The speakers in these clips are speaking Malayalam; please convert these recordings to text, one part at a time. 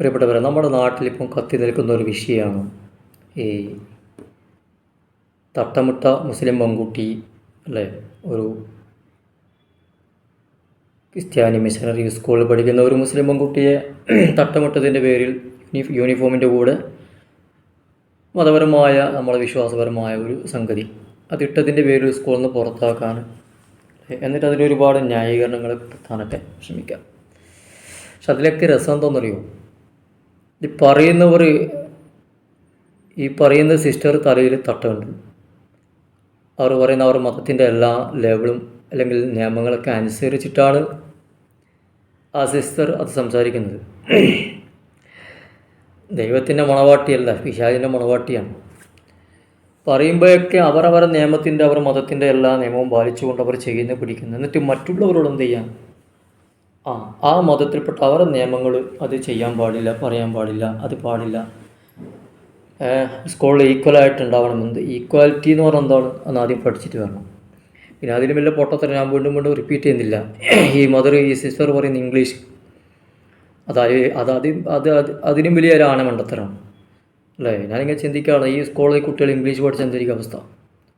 പ്രിയപ്പെട്ടവരെ, നമ്മുടെ നാട്ടിലിപ്പം കത്തി നിൽക്കുന്ന ഒരു വിഷയമാണ് ഈ തട്ടമിട്ട മുസ്ലിം പെൺകുട്ടി അല്ലേ. ഒരു ക്രിസ്ത്യാനി മിഷനറി സ്കൂളിൽ പഠിക്കുന്ന ഒരു മുസ്ലിം പെൺകുട്ടിയെ തട്ടമിട്ടതിൻ്റെ പേരിൽ യൂണിഫോമിൻ്റെ കൂടെ മതപരമായ നമ്മളെ വിശ്വാസപരമായ ഒരു സംഗതി അതിട്ടതിൻ്റെ പേരിൽ സ്കൂളിൽ നിന്ന് പുറത്താക്കാൻ, എന്നിട്ട് അതിലൊരുപാട് ന്യായീകരണങ്ങൾ കിട്ടാനൊക്കെ ശ്രമിക്കാം. പക്ഷെ അതിലൊക്കെ രസം എന്താണെന്നറിയോ, ഈ പറയുന്ന സിസ്റ്റർ തലയിൽ തട്ടുന്നുണ്ട്. അവർ പറയുന്ന അവർ മതത്തിൻ്റെ എല്ലാ ലേബിളും അല്ലെങ്കിൽ നിയമങ്ങളൊക്കെ അനുസരിച്ചിട്ടാണ് ആ സിസ്റ്റർ അത് സംസാരിക്കുന്നത്. ദൈവത്തിൻ്റെ മണവാട്ടിയല്ല, പിശാചിൻ്റെ മണവാട്ടിയാണ്. പറയുമ്പോഴൊക്കെ അവരവരുടെ നിയമത്തിൻ്റെ അവർ മതത്തിൻ്റെ എല്ലാ നിയമവും പാലിച്ചുകൊണ്ട് അവർ ചെയ്യുന്നത് പിടിക്കുന്നത്. എന്നിട്ട് മറ്റുള്ളവരോട് എന്ത് ചെയ്യാം, ആ മതത്തിൽപ്പെട്ട അവരുടെ നിയമങ്ങൾ അത് ചെയ്യാൻ പാടില്ല, പറയാൻ പാടില്ല, അത് പാടില്ല. സ്കൂളിൽ ഈക്വലായിട്ടുണ്ടാവണമെന്ന്. ഈക്വാലിറ്റി എന്ന് പറഞ്ഞാൽ എന്താണ് എന്ന് ആദ്യം പഠിച്ചിട്ട് വരണം. പിന്നെ അതിലും വലിയ പൊട്ടത്തരം ഞാൻ വീണ്ടും റിപ്പീറ്റ് ചെയ്യുന്നില്ല. ഈ സിസ്റ്റർ പറയുന്ന ഇംഗ്ലീഷ് അതിനും വലിയ ഒരു ആനമണ്ടത്തരമാണ് അല്ലേ. ഞാനിങ്ങനെ ചിന്തിക്കുകയാണ്, ഈ സ്കൂളിൽ കുട്ടികൾ ഇംഗ്ലീഷ് പഠിച്ച എന്തായിരിക്കും അവസ്ഥ?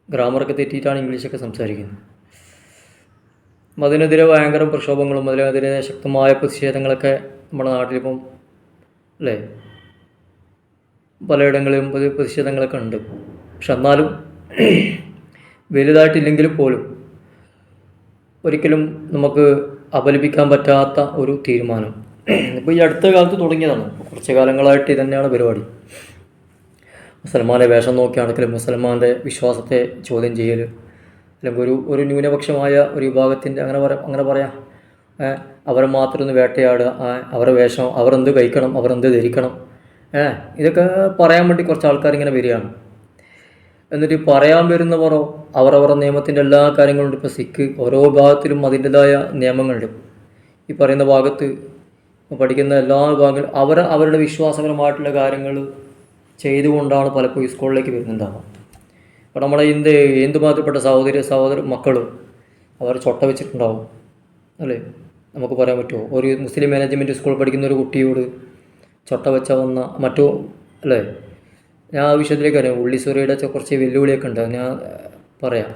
ഗ്രാമറൊക്കെ തെറ്റിയിട്ടാണ് ഇംഗ്ലീഷൊക്കെ സംസാരിക്കുന്നത്. അതിനെതിരെ ഭയങ്കര പ്രക്ഷോഭങ്ങളും അതിനെതിരെ ശക്തമായ പ്രതിഷേധങ്ങളൊക്കെ നമ്മുടെ നാട്ടിലിപ്പം അല്ലേ പലയിടങ്ങളിലും പ്രതിഷേധങ്ങളൊക്കെ ഉണ്ട്. പക്ഷെ എന്നാലും വലുതായിട്ടില്ലെങ്കിൽ പോലും ഒരിക്കലും നമുക്ക് അപലപിക്കാൻ പറ്റാത്ത ഒരു തീരുമാനം ഇപ്പോൾ ഈ അടുത്ത കാലത്ത് തുടങ്ങിയതാണ്. കുറച്ച് കാലങ്ങളായിട്ട് ഇതന്നെയാണ് പരിപാടി. മുസൽമാനെ വേഷം നോക്കിയാണെങ്കിലും മുസൽമാൻ്റെ വിശ്വാസത്തെ ചോദ്യം ചെയ്യൽ, അല്ലെങ്കിൽ ഒരു ന്യൂനപക്ഷമായ ഒരു വിഭാഗത്തിൻ്റെ അങ്ങനെ പറയാം അവരെ മാത്രം ഒന്ന് വേട്ടയാടുക, അവരെ വേഷം, അവരെന്ത് കഴിക്കണം, അവരെന്ത് ധരിക്കണം, ഇതൊക്കെ പറയാൻ വേണ്ടി കുറച്ച് ആൾക്കാർ ഇങ്ങനെ വരികയാണ്. എന്നിട്ട് പറയാൻ വരുന്നവരോ അവരവരുടെ നിയമത്തിൻ്റെ എല്ലാ കാര്യങ്ങളുണ്ട്. ഇപ്പോൾ സിഖ് ഓരോ ഭാഗത്തിലും അതിൻ്റെതായ നിയമങ്ങളുണ്ട്. ഈ പറയുന്ന ഭാഗത്ത് പഠിക്കുന്ന എല്ലാ വിഭാഗങ്ങളും അവരുടെ വിശ്വാസപരമായിട്ടുള്ള കാര്യങ്ങൾ ചെയ്തുകൊണ്ടാണ് പലപ്പോഴും സ്കൂളിലേക്ക് വരുന്നുണ്ടാവുക. ഇപ്പോൾ നമ്മുടെ ഹിന്ദു മതത്തിൽപ്പെട്ട സഹോദര മക്കൾ അവർ ചൊട്ട വെച്ചിട്ടുണ്ടാവും അല്ലേ. നമുക്ക് പറയാൻ പറ്റുമോ? ഒരു മുസ്ലിം മാനേജ്മെൻറ്റ് സ്കൂളിൽ പഠിക്കുന്ന ഒരു കുട്ടിയോട് ചൊട്ട വെച്ച വന്ന മറ്റോ അല്ലേ. ഞാൻ ആ വിഷയത്തിലേക്ക് അറിയാം. ഉള്ളിസുരയുടെ കുറച്ച് വെല്ലുവിളിയൊക്കെ ഉണ്ട്, ഞാൻ പറയാം.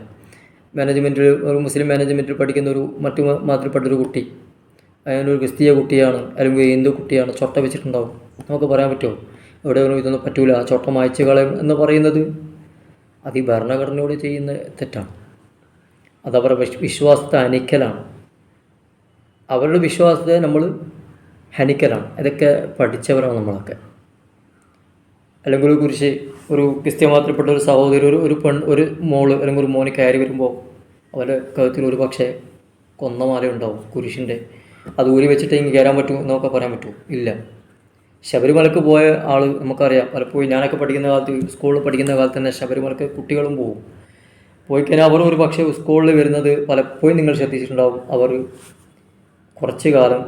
ഒരു മുസ്ലിം മാനേജ്മെൻറ്റിൽ പഠിക്കുന്ന മറ്റു മതത്തിൽപ്പെട്ടൊരു കുട്ടി, അതിനൊരു ക്രിസ്തീയ കുട്ടിയാണ് അല്ലെങ്കിൽ ഹിന്ദു കുട്ടിയാണ്, ചൊട്ട വെച്ചിട്ടുണ്ടാവും. നമുക്ക് പറയാൻ പറ്റുമോ? എവിടെയൊന്നും ഇതൊന്നും പറ്റൂല, ചൊട്ട മായ്ച്ചു കളയും എന്ന് പറയുന്നത് അത് ഈ ഭരണഘടനയോട് ചെയ്യുന്ന തെറ്റാണ്. അതവരുടെ വിശ്വാസത്തെ ഹനിക്കലാണ്. അവരുടെ വിശ്വാസത്തെ നമ്മൾ ഹനിക്കലാണ്. ഇതൊക്കെ പഠിച്ചവരാണ് നമ്മളൊക്കെ. അല്ലെങ്കിൽ ഒരു ക്രിസ്ത്യൻ മതത്തിൽപ്പെട്ട ഒരു സഹോദരി ഒരു മോള് അല്ലെങ്കിൽ ഒരു മോന് കയറി വരുമ്പോൾ അവരുടെ കഴുത്തിൽ ഒരു പക്ഷേ കൊന്നമാല ഉണ്ടാവും കുരിശിൻ്റെ. അത് ഊരി വെച്ചിട്ട് ഇങ്ങനെ കയറാൻ പറ്റുമോ എന്നൊക്കെ പറയാൻ പറ്റുമോ? ഇല്ല. ശബരിമലക്ക് പോയ ആൾ നമുക്കറിയാം. പലപ്പോഴും ഞാനൊക്കെ പഠിക്കുന്ന കാലത്ത്, സ്കൂളിൽ പഠിക്കുന്ന കാലത്ത് തന്നെ ശബരിമലക്ക് കുട്ടികളും പോകും. പോയി കഴിഞ്ഞാൽ അവർ ഒരു പക്ഷേ സ്കൂളിൽ വരുന്നത് പലപ്പോഴും നിങ്ങൾ ശ്രദ്ധിച്ചിട്ടുണ്ടാവും. അവർ കുറച്ച് കാലം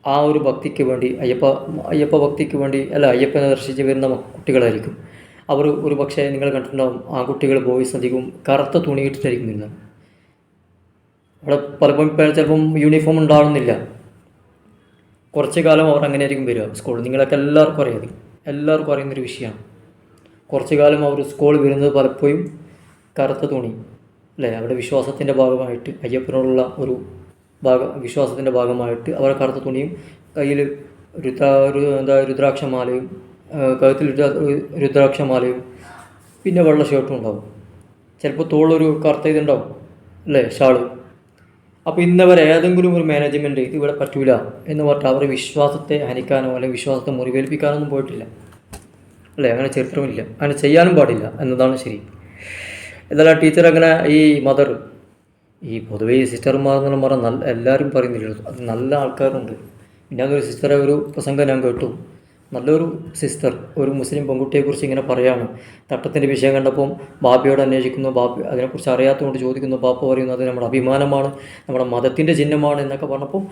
ആ ഒരു ഭക്തിക്ക് വേണ്ടി അയ്യപ്പ ഭക്തിക്ക് വേണ്ടി അയ്യപ്പനെ ദർശിച്ച് വരുന്ന കുട്ടികളായിരിക്കും. അവർ ഒരു പക്ഷേ നിങ്ങൾ കണ്ടിട്ടുണ്ടാവും, ആ കുട്ടികൾ ബോയ്സ് അധികവും കറുത്ത തുണി ഇട്ടിട്ടായിരിക്കും വരുന്നത്. അവിടെ പലപ്പോഴും ചിലപ്പം യൂണിഫോം ഉണ്ടാവുന്നില്ല. കുറച്ച് കാലം അവർ അങ്ങനെ ആയിരിക്കും വരിക സ്കൂളിൽ. നിങ്ങളൊക്കെ എല്ലാവർക്കും അറിയുന്നൊരു വിഷയമാണ്. കുറച്ച് കാലം അവർ സ്കൂളിൽ വരുന്നത് പലപ്പോഴും കറുത്ത തുണി അല്ലേ. അവരുടെ വിശ്വാസത്തിൻ്റെ ഭാഗമായിട്ട് അയ്യപ്പനോടുള്ള വിശ്വാസത്തിൻ്റെ ഭാഗമായിട്ട് അവർ കറുത്ത തുണിയും കയ്യിൽ രുദ്രാക്ഷമാലയും കഴുത്തിൽ രുദ്രാക്ഷമാലയും പിന്നെ വെള്ള ഷർട്ടും ഉണ്ടാവും. ചിലപ്പോൾ തോളൊരു കറുത്ത ഇതുണ്ടാവും അല്ലേ, ഷാള്. അപ്പോൾ ഇന്നവർ ഏതെങ്കിലും ഒരു മാനേജ്മെൻറ്റ് ഇത് ഇവിടെ പറ്റൂല എന്ന് പറഞ്ഞിട്ട് അവരുടെ വിശ്വാസത്തെ ഹനിക്കാനോ അല്ലെങ്കിൽ വിശ്വാസത്തെ മുറിവേൽപ്പിക്കാനോ ഒന്നും പോയിട്ടില്ല അല്ലേ. അങ്ങനെ ചരിത്രമില്ല, അങ്ങനെ ചെയ്യാനും പാടില്ല എന്നതാണ് ശരി. എന്നാലും ടീച്ചർ അങ്ങനെ പൊതുവേ ഈ സിസ്റ്റർമാർ എന്നുള്ള പറഞ്ഞാൽ എല്ലാവരും പറയുന്നില്ല, അത് നല്ല ആൾക്കാരുണ്ട്. പിന്നെ അതൊരു സിസ്റ്ററെ ഒരു പ്രസംഗം ഞാൻ കേട്ടു. നല്ലൊരു സിസ്റ്റർ ഒരു മുസ്ലിം പെൺകുട്ടിയെക്കുറിച്ച് ഇങ്ങനെ പറയാണ്. തട്ടത്തിൻ്റെ വിഷയം കണ്ടപ്പം ബാപ്പയോട് അന്വേഷിക്കുന്നു, ബാപ്പ അതിനെക്കുറിച്ച് അറിയാത്തതുകൊണ്ട് ചോദിക്കുന്നു. ബാപ്പ പറയുന്നു അത് നമ്മുടെ അഭിമാനമാണ്, നമ്മുടെ മതത്തിൻ്റെ ചിഹ്നമാണ് എന്നൊക്കെ പറഞ്ഞപ്പം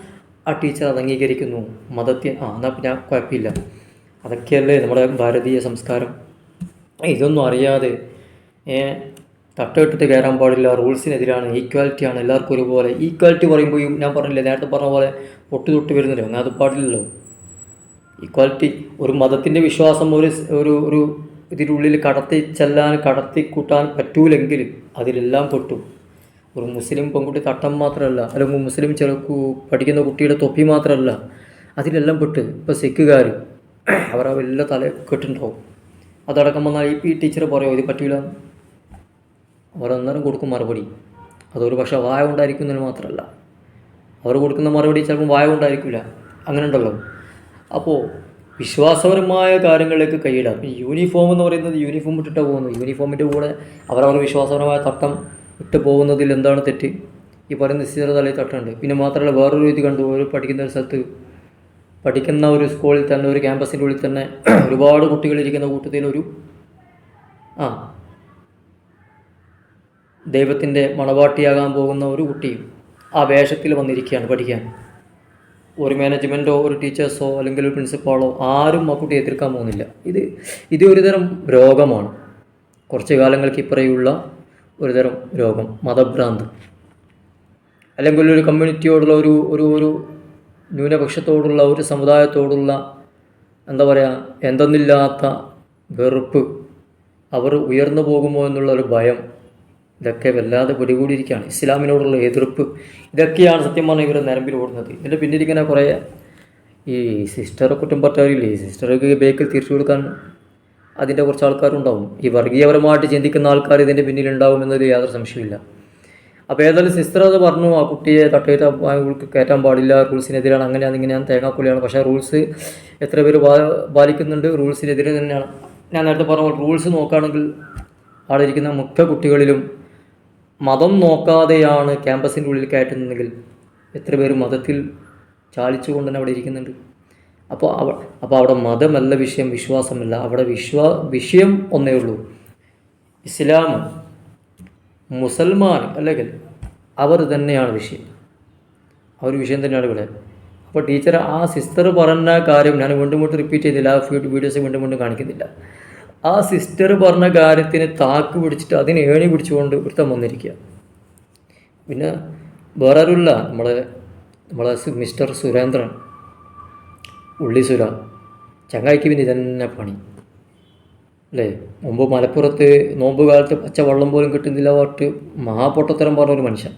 ആ ടീച്ചർ അത് അംഗീകരിക്കുന്നു. എന്നാൽ പിന്നെ കുഴപ്പമില്ല, അതൊക്കെയല്ലേ നമ്മുടെ ഭാരതീയ സംസ്കാരം. ഇതൊന്നും അറിയാതെ തട്ടമിട്ടിട്ട് കയറാൻ പാടില്ല, റൂൾസിനെതിരാണ്, ഈക്വാലിറ്റിയാണ്, എല്ലാവർക്കും ഒരുപോലെ. ഈക്വാലിറ്റി പറയുമ്പോൾ ഞാൻ പറഞ്ഞില്ലേ നേരത്തെ പറഞ്ഞ പോലെ പൊട്ടി തൊട്ട് വരുന്നില്ല, അങ്ങനെ അത് പാടില്ലല്ലോ. ഈക്വാലിറ്റി. ഒരു മതത്തിൻ്റെ വിശ്വാസം ഒരു ഒരു ഇതിനുള്ളിൽ കടത്തി കൂട്ടാൻ പറ്റൂലെങ്കിൽ അതിലെല്ലാം പെട്ടു. ഒരു മുസ്ലിം പെൺകുട്ടി തട്ടം മാത്രമല്ല, അല്ലെങ്കിൽ മുസ്ലിം പഠിക്കുന്ന കുട്ടിയുടെ തൊപ്പി മാത്രമല്ല, അതിലെല്ലാം പെട്ട്. ഇപ്പോൾ സിഖുകാർ അവരെ വലിയ തലക്കെട്ടുണ്ടാവും. അതടക്കം വന്നാൽ ഈ ടീച്ചർ പറയുമോ ഇത് പറ്റൂല, അവർ അന്നേരം കൊടുക്കും മറുപടി. അതൊരു പക്ഷേ വായ കൊണ്ടായിരിക്കുന്നതിന് മാത്രമല്ല, അവർ കൊടുക്കുന്ന മറുപടി ചിലപ്പോൾ വായ കൊണ്ടായിരിക്കില്ല. അങ്ങനെ ഉണ്ടല്ലോ. അപ്പോൾ വിശ്വാസപരമായ കാര്യങ്ങളിലേക്ക് കൈയിടാം. ഈ യൂണിഫോം എന്ന് പറയുന്നത് യൂണിഫോം ഇട്ടിട്ടാണ് പോകുന്നത്. യൂണിഫോമിൻ്റെ കൂടെ അവരവർ വിശ്വാസപരമായ തട്ടം ഇട്ട് പോകുന്നതിൽ എന്താണ് തെറ്റ്? ഈ പറയുന്ന നിശ്ചിത തലയിൽ തട്ടുണ്ട്. പിന്നെ മാത്രമല്ല വേറൊരു ഇത് കണ്ടു, ഒരു പഠിക്കുന്ന ഒരു സ്ഥലത്ത്, പഠിക്കുന്ന ഒരു സ്കൂളിൽ തന്നെ, ഒരു ക്യാമ്പസിൻ്റെ ഉള്ളിൽ തന്നെ ഒരുപാട് കുട്ടികളിരിക്കുന്ന കൂട്ടത്തിൽ ദൈവത്തിൻ്റെ മണവാട്ടിയാകാൻ പോകുന്ന ഒരു കുട്ടിയും ആ വേഷത്തിൽ വന്നിരിക്കുകയാണ് പഠിക്കാൻ. ഒരു മാനേജ്മെൻറ്റോ ഒരു ടീച്ചേഴ്സോ അല്ലെങ്കിൽ ഒരു പ്രിൻസിപ്പാളോ ആരും ആ കുട്ടിയെ എതിർക്കാൻ പോകുന്നില്ല. ഇത് ഒരുതരം രോഗമാണ്, കുറച്ച് കാലങ്ങൾക്ക് ഇപ്പറയുള്ള ഒരുതരം രോഗം, മതഭ്രാന്ത്. അല്ലെങ്കിൽ ഒരു കമ്മ്യൂണിറ്റിയോടുള്ള ഒരു ന്യൂനപക്ഷത്തോടുള്ള ഒരു സമുദായത്തോടുള്ള എന്താ പറയുക എന്തെന്നില്ലാത്ത വെറുപ്പ്, അവർ ഉയർന്നു പോകുമോ എന്നുള്ള ഒരു ഭയം, ഇതൊക്കെ വല്ലാതെ പിടികൂടിയിരിക്കുകയാണ്. ഇസ്ലാമിനോടുള്ള എതിർപ്പ്, ഇതൊക്കെയാണ് സത്യം പറഞ്ഞാൽ ഇവർ നിരമ്പിൽ ഓടുന്നത്. ഇതിൻ്റെ പിന്നിലിങ്ങനെ കുറേ ഈ സിസ്റ്ററെ കുറ്റം പറ്റാറില്ലേ, സിസ്റ്റർക്ക് ബേക്കിൽ തിരിച്ചു കൊടുക്കാൻ അതിൻ്റെ കുറച്ച് ആൾക്കാരുണ്ടാവും. ഈ വർഗീയപരമായിട്ട് ചിന്തിക്കുന്ന ആൾക്കാർ ഇതിൻ്റെ പിന്നിലുണ്ടാവും എന്നതിൽ യാതൊരു സംശയമില്ല. അപ്പോൾ ഏതായാലും സിസ്റ്റർ അത് പറഞ്ഞു, ആ കുട്ടിയെ കയറ്റാൻ പാടില്ല, റൂൾസിനെതിരാണ്, അങ്ങനെയാണ് ഇങ്ങനെയാണ്, തേങ്ങാക്കുള്ളിയാണ്. പക്ഷേ റൂൾസ് എത്ര പേര് പാലിക്കുന്നുണ്ട്? റൂൾസിനെതിരെ തന്നെയാണ്. ഞാൻ നേരത്തെ പറഞ്ഞ റൂൾസ് നോക്കുകയാണെങ്കിൽ അവിടെ ഇരിക്കുന്ന മിക്ക കുട്ടികളിലും മതം നോക്കാതെയാണ് ക്യാമ്പസിൻ്റെ ഉള്ളിൽ കയറ്റുന്നതെങ്കിൽ എത്ര പേര് മതത്തിൽ ചാലിച്ചുകൊണ്ട് തന്നെ അവിടെ ഇരിക്കുന്നുണ്ട്. അപ്പോൾ അവിടെ മതമല്ല വിഷയം, വിശ്വാസമല്ല. അവിടെ വിഷയം ഒന്നേ ഉള്ളൂ, ഇസ്ലാം, മുസൽമാൻ അല്ലെങ്കിൽ അവർ തന്നെയാണ് വിഷയം. ആ ഒരു വിഷയം തന്നെയാണ് ഇവിടെ. അപ്പോൾ ടീച്ചർ ആ സിസ്റ്റർ പറഞ്ഞ കാര്യം ഞാൻ വീണ്ടും റിപ്പീറ്റ് ചെയ്തില്ല, ആ വീഡിയോസ് വീണ്ടും കാണിക്കുന്നില്ല. ആ സിസ്റ്റർ പറഞ്ഞ കാര്യത്തിന് താക്ക് പിടിച്ചിട്ട് അതിന് ഏണി പിടിച്ചുകൊണ്ട് ഒരുത്തം വന്നിരിക്കുക. പിന്നെ വേറെ ആരുമില്ല, നമ്മളെ മിസ്റ്റർ സുരേന്ദ്രൻ, ഉള്ളിസുര ചങ്ങായിക്ക് പിന്നെ ഇതന്നെ പണി അല്ലേ. മുമ്പ് മലപ്പുറത്ത് നോമ്പ് കാലത്ത് പച്ചവെള്ളം പോലും കിട്ടുന്നില്ല പറഞ്ഞിട്ട് മഹാപൊട്ടത്തരം പറഞ്ഞൊരു മനുഷ്യൻ.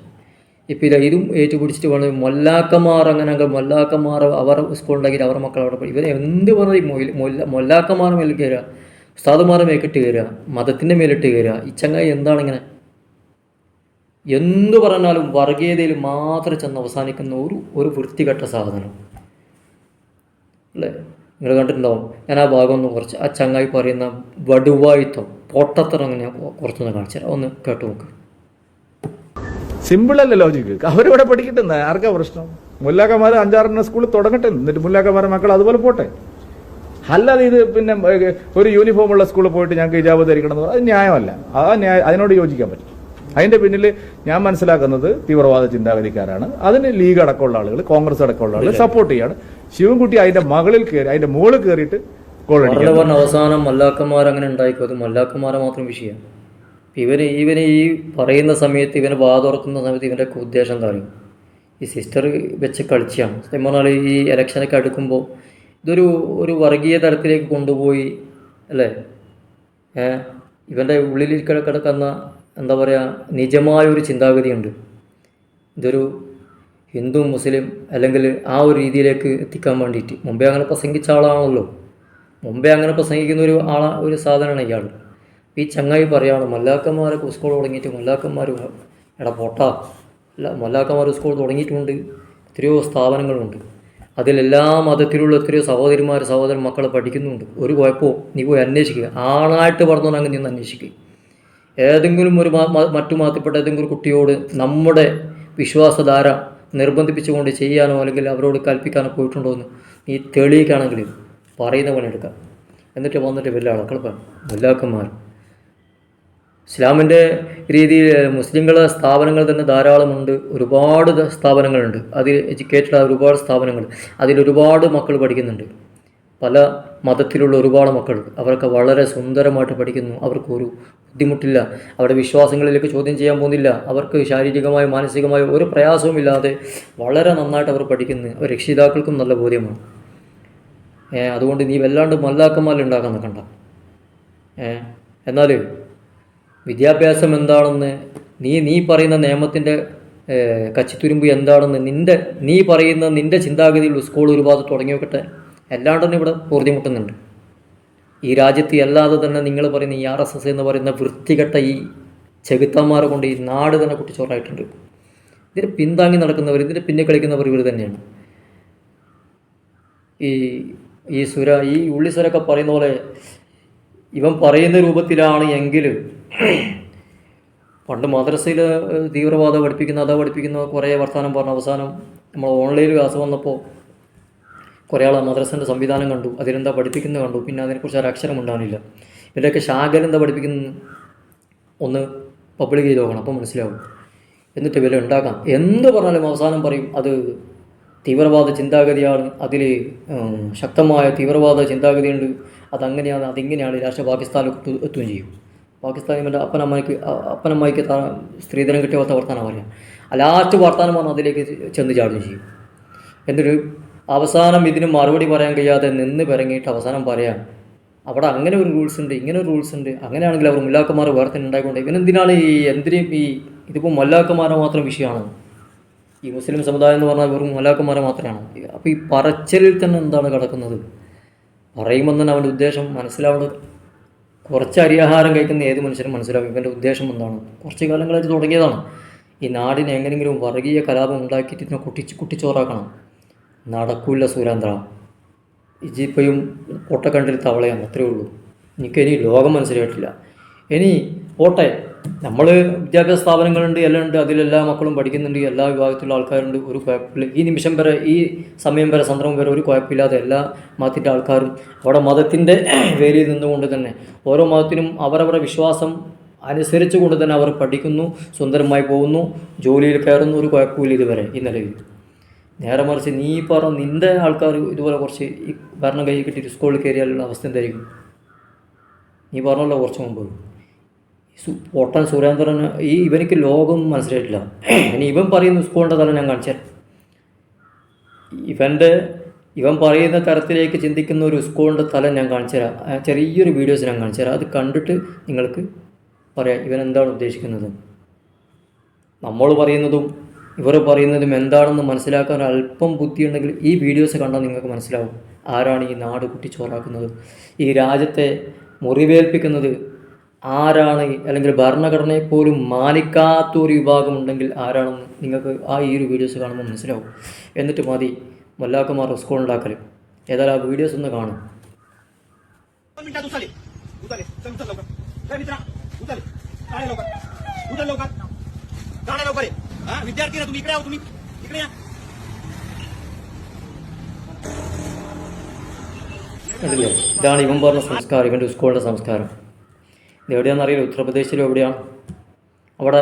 ഇപ്പം ഇതും ഏറ്റുപിടിച്ചിട്ട് വേണം മൊല്ലാക്കന്മാർ, മൊല്ലാക്കന്മാർ അവർ സ്കൂളുണ്ടാക്കിയിട്ട് അവരുടെ മക്കൾ അവിടെ പഠിക്കും. ഇവരെ എന്ത് പറഞ്ഞാൽ മൊല്ലാക്കന്മാർ മേലിൽ കയറുക, ഉസ്താദുമാരെ മേക്കിട്ട് കയറുക, മതത്തിൻ്റെ മേലിട്ട് കയറുക. ഈ ചങ്ങായി എന്താണിങ്ങനെ എന്തു പറഞ്ഞാലും വർഗീയതയിൽ മാത്രം ചെന്ന് അവസാനിക്കുന്ന ഒരു വൃത്തികെട്ട സാധനം അല്ലേ. നിങ്ങൾ കണ്ടിട്ടുണ്ടാവും. ഞാൻ ആ ഭാഗം ഒന്ന് കുറച്ച് ആ ചങ്ങായി പറയുന്ന വടുവായിത്തം പൊട്ടത്തരം അങ്ങനെ കുറച്ചൊന്ന് കാണിച്ചാൽ ഒന്ന് കേട്ടു നോക്ക്. സിമ്പിളല്ലേ ലോജിക്ക്? അവരിവിടെ പഠിക്കട്ടെ, ആർക്കാ പ്രശ്നം? മുല്ലാക്കന്മാർ 5-6 സ്കൂളിൽ തുടങ്ങട്ടെ, എന്നിട്ട് മുല്ലാക്കന്മാരുടെ മക്കൾ അതുപോലെ പോട്ടെ. അല്ലാതെ ഇത് പിന്നെ ഒരു യൂണിഫോമുള്ള സ്കൂളിൽ പോയിട്ട് ഞങ്ങൾക്ക് ഇജാബ് ധരിക്കണം എന്ന് അത് ന്യായമല്ല. അതിനോട് യോജിക്കാൻ പറ്റും. അതിൻ്റെ പിന്നിൽ ഞാൻ മനസ്സിലാക്കുന്നത് തീവ്രവാദ ചിന്താഗതിക്കാരാണ്. അതിന് ലീഗ് അടക്കമുള്ള ആളുകൾ, കോൺഗ്രസ് അടക്കമുള്ള ആളുകൾ സപ്പോർട്ട് ചെയ്യാണ്. ശിവൻകുട്ടി അതിന്റെ മുകളിൽ കയറിയിട്ട് പറഞ്ഞ അവസാനം മല്ലാക്കന്മാർ അങ്ങനെ ഉണ്ടായിക്കോ, അത് മല്ലാക്കന്മാരെ മാത്രം വിഷയമാണ്. ഇവന് ഈ പറയുന്ന സമയത്ത്, ഇവന് തുറക്കുന്ന സമയത്ത് ഇവൻ്റെ ഉദ്ദേശം എന്താ പറയുക, ഈ സിസ്റ്റർ വെച്ച് കളിച്ചാണ്. സത്യം പറഞ്ഞാൽ ഈ ഇലക്ഷനൊക്കെ അടുക്കുമ്പോൾ ഒരു വർഗീയ തലത്തിലേക്ക് കൊണ്ടുപോയി അല്ലേ. ഇവൻ്റെ ഉള്ളിൽ കിടക്കുന്ന എന്താ പറയുക നിജമായൊരു ചിന്താഗതിയുണ്ട്. ഇതൊരു ഹിന്ദു മുസ്ലിം അല്ലെങ്കിൽ ആ ഒരു രീതിയിലേക്ക് എത്തിക്കാൻ വേണ്ടിയിട്ട് മുമ്പേ അങ്ങനെ പ്രസംഗിച്ച ആളാണല്ലോ. മുമ്പേ അങ്ങനെ പ്രസംഗിക്കുന്ന ഒരു സാധനമാണ് ഇയാൾ. ഈ ചങ്ങായി പറയുകയാണ് മല്ലാക്കന്മാരൊക്കെ സ്കൂൾ തുടങ്ങിയിട്ട് മല്ലാക്കന്മാർ പൊട്ടാ അല്ല, മല്ലാക്കന്മാർ സ്കൂൾ തുടങ്ങിയിട്ടുണ്ട്, എത്രയോ സ്ഥാപനങ്ങളുണ്ട്, അതിലെല്ലാ മതത്തിലുള്ള എത്രയോ സഹോദരൻ മക്കൾ പഠിക്കുന്നുണ്ട്. ഒരു കുഴപ്പമോ നീ പോയി അന്വേഷിക്കുക, ആണായിട്ട് പറഞ്ഞോണെങ്കിൽ നീ ഒന്ന് അന്വേഷിക്കുക. ഏതെങ്കിലും മറ്റു മതത്തിൽപ്പെട്ട ഏതെങ്കിലും ഒരു കുട്ടിയോട് നമ്മുടെ വിശ്വാസധാര നിർബന്ധിപ്പിച്ചുകൊണ്ട് ചെയ്യാനോ അല്ലെങ്കിൽ അവരോട് കൽപ്പിക്കാനോ പോയിട്ടുണ്ടോ എന്ന് നീ തെളിയിക്കുകയാണെങ്കിൽ പറയുന്ന പണിയെടുക്കാം. എന്നിട്ട് വന്നിട്ട് വലിയ ആൾക്കൾ മുല്ലാക്കന്മാർ. ഇസ്ലാമിൻ്റെ രീതിയിൽ മുസ്ലിങ്ങളെ സ്ഥാപനങ്ങൾ തന്നെ ധാരാളമുണ്ട്, ഒരുപാട് സ്ഥാപനങ്ങളുണ്ട്. അതിൽ എഡ്യൂക്കേറ്റഡ് ഒരുപാട് സ്ഥാപനങ്ങൾ, അതിലൊരുപാട് മക്കൾ പഠിക്കുന്നുണ്ട്. പല മതത്തിലുള്ള ഒരുപാട് മക്കൾ, അവരൊക്കെ വളരെ സുന്ദരമായിട്ട് പഠിക്കുന്നു. അവർക്കൊരു ബുദ്ധിമുട്ടില്ല, അവരുടെ വിശ്വാസങ്ങളിലേക്ക് ചോദ്യം ചെയ്യാൻ പോകുന്നില്ല. അവർക്ക് ശാരീരികമായോ മാനസികമായോ ഒരു പ്രയാസവുമില്ലാതെ വളരെ നന്നായിട്ട് അവർ പഠിക്കുന്നു. രക്ഷിതാക്കൾക്കും നല്ല ബോധ്യമാണ്. അതുകൊണ്ട് നീ വല്ലാണ്ട് മല്ലാക്കന്മാരുണ്ടാക്കാൻ നിൽക്കണ്ട. എന്നാൽ വിദ്യാഭ്യാസം എന്താണെന്ന് നീ പറയുന്ന നിയമത്തിൻ്റെ കച്ചിത്തുരുമ്പ് എന്താണെന്ന് നീ പറയുന്ന നിൻ്റെ ചിന്താഗതിയിൽ സ്കൂൾ ഒരു ഭാഗത്ത് തുടങ്ങി വെക്കട്ടെ. അല്ലാണ്ട് തന്നെ ഇവിടെ ബുദ്ധിമുട്ടുന്നുണ്ട് ഈ രാജ്യത്ത്. അല്ലാതെ തന്നെ നിങ്ങൾ പറയുന്ന ഈ RSS എന്ന് പറയുന്ന വൃത്തികെട്ട ഈ ചെകുത്താന്മാരെ കൊണ്ട് ഈ നാട് തന്നെ കുട്ടിച്ചോറായിട്ടുണ്ട്. ഇതിന് പിന്താങ്ങി നടക്കുന്നവർ, ഇതിന് പിന്നെ കളിക്കുന്നവർ ഇവർ തന്നെയാണ്. ഈ ഉള്ളിസുരൊക്കെ പറയുന്ന പോലെ ഇവൻ പറയുന്ന രൂപത്തിലാണ് എങ്കിൽ പണ്ട് മദ്രസയിൽ തീവ്രവാദം പഠിപ്പിക്കുന്ന കുറേ വർത്തമാനം പറഞ്ഞ അവസാനം നമ്മൾ ഓൺലൈൻ ക്ലാസ് വന്നപ്പോൾ കുറേ ആൾ മദ്രസൻ്റെ സംവിധാനം കണ്ടു, അതിലെന്താ പഠിപ്പിക്കുന്നത് കണ്ടു, പിന്നെ അതിനെക്കുറിച്ച് ഒരു അക്ഷരം ഉണ്ടാകുന്നില്ല. ഇവരുടെയൊക്കെ ശാഖയിൽ എന്താ പഠിപ്പിക്കുന്നത് ഒന്ന് പബ്ലിക് ചെയ്ത് നോക്കണം, അപ്പോൾ മനസ്സിലാവും. എന്നിട്ട് വില ഉണ്ടാക്കാം. എന്ത് പറഞ്ഞാലും അവസാനം പറയും അത് തീവ്രവാദ ചിന്താഗതിയാണ്, അതിൽ ശക്തമായ തീവ്രവാദ ചിന്താഗതിയുണ്ട്, അതങ്ങനെയാണ് അതിങ്ങനെയാണ്. രാഷ്ട്രീയ പാകിസ്ഥാനിൽ എത്തുകയും ചെയ്യും. പാകിസ്ഥാനിൽ മറ്റേ അപ്പനമ്മയ്ക്ക് സ്ത്രീധനം കിട്ടിയ വർത്തമാനം പറയാം. ലാസ്റ്റ് വർത്തമാനമാണ് അതിലേക്ക് ചെന്ന് ചാടുകയും ചെയ്യും. എന്നിട്ട് അവസാനം ഇതിന് മറുപടി പറയാൻ കഴിയാതെ നിന്ന് പിറങ്ങിയിട്ട് അവസാനം പറയാം അവിടെ അങ്ങനെ ഒരു റൂൾസ് ഉണ്ട്, ഇങ്ങനെ ഒരു റൂൾസ് ഉണ്ട്. അങ്ങനെയാണെങ്കിൽ അവർ മുല്ലാക്കന്മാർ വേറെ തന്നെ ഉണ്ടായിക്കൊണ്ട് ഇവനെന്തിനാണ് ഇതിപ്പോൾ മല്ലാക്കന്മാരെ മാത്രം വിഷയമാണ്. ഈ മുസ്ലിം സമുദായം എന്ന് പറഞ്ഞാൽ വെറും മല്ലാക്കന്മാരെ മാത്രമാണ്. അപ്പോൾ ഈ പറച്ചിലിൽ തന്നെ എന്താണ് കിടക്കുന്നത്? പറയുമ്പോൾ തന്നെ അവൻ്റെ ഉദ്ദേശം മനസ്സിലാവുന്നത്. കുറച്ച് അരിയാഹാരം കഴിക്കുന്ന ഏത് മനുഷ്യനും മനസ്സിലാവും ഇവൻ്റെ ഉദ്ദേശം എന്താണ്. കുറച്ച് കാലങ്ങളായിട്ട് തുടങ്ങിയതാണ്. ഈ നാടിനെ എങ്ങനെയെങ്കിലും വർഗീയ കലാപം ഉണ്ടാക്കിയിട്ട് ഇതിനെ കുട്ടിച്ചോറാക്കണം. നടക്കൂല സുരേന്ദ്ര. ഇജിപ്പയും പൊട്ടക്കണ്ടിൽ തവളയാണ്, അത്രയേ ഉള്ളൂ. എനിക്കിനി ലോകം മനസ്സിലായിട്ടില്ല. ഇനി പോട്ടെ, നമ്മൾ വിദ്യാഭ്യാസ സ്ഥാപനങ്ങളുണ്ട്, എല്ലാം ഉണ്ട്, അതിലെല്ലാ മക്കളും പഠിക്കുന്നുണ്ട്, എല്ലാ വിഭാഗത്തിലുള്ള ആൾക്കാരുണ്ട്, ഒരു കുഴപ്പമില്ല. ഈ നിമിഷം വരെ, ഈ സമയം വരെ, സന്ദർഭം വരെ ഒരു കുഴപ്പമില്ലാതെ എല്ലാ മതത്തിൻ്റെ ആൾക്കാരും അവിടെ മതത്തിൻ്റെ വേലിയിൽ നിന്നുകൊണ്ട് തന്നെ ഓരോ മതത്തിനും അവരവരുടെ വിശ്വാസം അനുസരിച്ചുകൊണ്ട് തന്നെ അവർ പഠിക്കുന്നു, സുന്ദരമായി പോകുന്നു, ജോലിയിൽ കയറുന്നു, ഒരു കുഴപ്പമില്ല ഇതുവരെ ഈ നിലയിൽ. നേരെ മറിച്ച് നീ നിൻ്റെ ആൾക്കാർ ഇതുപോലെ കുറച്ച് ഈ ഭരണം കൈ കിട്ടിയിട്ട് സ്കൂളിൽ കയറിയാലുള്ള അവസ്ഥ എന്തായിരിക്കും? നീ പറഞ്ഞല്ലോ കുറച്ച് മുമ്പ് പൊട്ടൻ സുരേന്ദ്രൻ ഇവനിക്ക് ലോകം മനസ്സിലായിട്ടില്ല. ഇനി ഇവൻ പറയുന്ന സ്കൂളിൻ്റെ തലം ഞാൻ കാണിച്ചാൽ ഇവൻ പറയുന്ന തരത്തിലേക്ക് ചിന്തിക്കുന്ന ഒരു സ്കൂളിൻ്റെ തലം ഞാൻ കാണിച്ചു തരാം. ചെറിയൊരു വീഡിയോസ് ഞാൻ കാണിച്ചു തരാം. അത് കണ്ടിട്ട് നിങ്ങൾക്ക് പറയാം ഇവൻ എന്താണ് ഉദ്ദേശിക്കുന്നത്. നമ്മൾ പറയുന്നതും ഇവർ പറയുന്നതും എന്താണെന്ന് മനസ്സിലാക്കാൻ അല്പം ബുദ്ധിയുണ്ടെങ്കിൽ ഈ വീഡിയോസ് കണ്ടാൽ നിങ്ങൾക്ക് മനസ്സിലാവും ആരാണ് ഈ നാട് കുട്ടിച്ചോറാക്കുന്നത്, ഈ രാജ്യത്തെ മുറിവേൽപ്പിക്കുന്നത് ആരാണ്, അല്ലെങ്കിൽ ഭരണഘടനയെ പോലും മാനിക്കാത്തൊരു വിഭാഗമുണ്ടെങ്കിൽ ആരാണെന്ന് നിങ്ങൾക്ക് ഈ ഒരു വീഡിയോസ് കാണുമ്പോൾ മനസ്സിലാവും. എന്നിട്ട് മതി മല്ലാക്കന്മാർ സ്കൂൾ ഉണ്ടാക്കൽ. ഏതായാലും ആ വീഡിയോസ് ഒന്ന് കാണും. विद्यार्थी तुम्ही इकडे आहो, तुम्ही इकडे या. കണ്ടില്ലേ, ഇതാണ് ഇവൻ പറഞ്ഞ സംസ്കാരം, ഇവൻ്റെ സ്കൂളിൻ്റെ സംസ്കാരം. ഇത് എവിടെയാണെന്നറിയില്ല, ഉത്തർപ്രദേശിലും എവിടെയാണ്. അവിടെ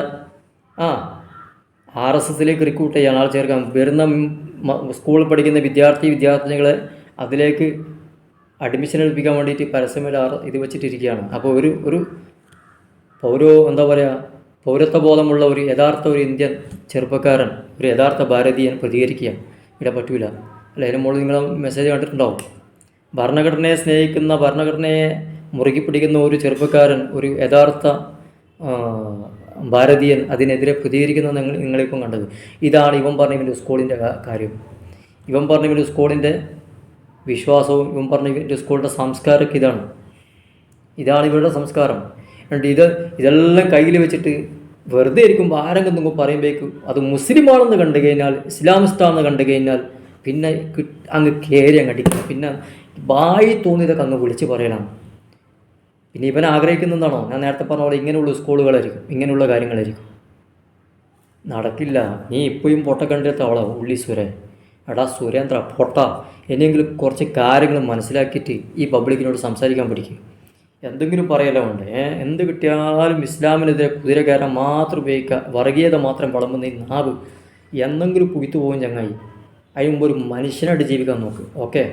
RSSലേക്ക് റിക്രൂട്ട് ചെയ്യാൻ ആൾ ചേർക്കാൻ വരുന്ന സ്കൂളിൽ പഠിക്കുന്ന വിദ്യാർത്ഥിനികളെ അതിലേക്ക് അഡ്മിഷൻ എടുപ്പിക്കാൻ വേണ്ടിയിട്ട് പരസ്യമായി ഇത് വെച്ചിട്ടിരിക്കുകയാണ്. അപ്പോൾ ഒരു എന്താ പറയുക, പൗരത്വബോധമുള്ള ഒരു യഥാർത്ഥ ഒരു ഇന്ത്യൻ ചെറുപ്പക്കാരൻ, ഒരു യഥാർത്ഥ ഭാരതീയൻ പ്രതികരിക്കുക ഇവിടെ പറ്റൂല. അല്ല, അതിന് മുകളിൽ നിങ്ങൾ മെസ്സേജ് കണ്ടിട്ടുണ്ടാവും. ഭരണഘടനയെ സ്നേഹിക്കുന്ന, ഭരണഘടനയെ മുറുകി പിടിക്കുന്ന ഒരു ചെറുപ്പക്കാരൻ, ഒരു യഥാർത്ഥ ഭാരതീയൻ അതിനെതിരെ പ്രതികരിക്കുന്നത് നിങ്ങളിപ്പം കണ്ടത്. ഇതാണ് ഇവൻ പറഞ്ഞ ഇവൻ്റെ സ്കൂളിൻ്റെ കാര്യം, ഇവൻ പറഞ്ഞ ഇവൻ്റെ സ്കൂളിൻ്റെ വിശ്വാസവും, ഇവൻ പറഞ്ഞ ഇവൻ്റെ സ്കൂളിൻ്റെ സംസ്കാരമൊക്കെ ഇതാണ് ഇവരുടെ സംസ്കാരം. ഇതെല്ലാം കയ്യിൽ വെച്ചിട്ട് വെറുതെ ഇരിക്കുമ്പോൾ ആരെങ്കിലും പറയുമ്പോഴേക്കും അത് മുസ്ലിമാണെന്ന് കണ്ടു കഴിഞ്ഞാൽ, ഇസ്ലാമിസ്റ്റാണെന്ന് കണ്ടു കഴിഞ്ഞാൽ പിന്നെ അങ്ങ് കയറി അങ്ങടിക്കുക. പിന്നെ വായി തോന്നിയതൊക്കെ അങ്ങ് വിളിച്ച് പറയലാണ്. പിന്നെ ഇവൻ ആഗ്രഹിക്കുന്നതാണോ ഞാൻ നേരത്തെ പറഞ്ഞ പോലെ ഇങ്ങനെയുള്ള സ്കൂളുകളായിരിക്കും, ഇങ്ങനെയുള്ള കാര്യങ്ങളായിരിക്കും. നടക്കില്ല. നീ ഇപ്പോഴും പൊട്ടക്കണ്ടിയ തവള ഉള്ളി എടാ സുരേന്ദ്ര പൊട്ട, എന്നെങ്കിലും കുറച്ച് കാര്യങ്ങൾ മനസ്സിലാക്കിയിട്ട് ഈ പബ്ലിക്കിനോട് സംസാരിക്കാൻ പഠിക്കുക. എന്തെങ്കിലും പറയല വേണ്ടേ? എന്ത് കിട്ടിയാലും ഇസ്ലാമിനെതിരെ കുതിര കയറാൻ മാത്രം ഉപയോഗിക്കുക, വർഗീയത മാത്രം വളമ്പുന്ന ഈ നാവ് എന്തെങ്കിലും കുവിത്തു പോകും ചങ്ങായി. അതിന് മുമ്പ് ഒരു മനുഷ്യനായിട്ട് ജീവിക്കാൻ നോക്ക്. ഓക്കെ.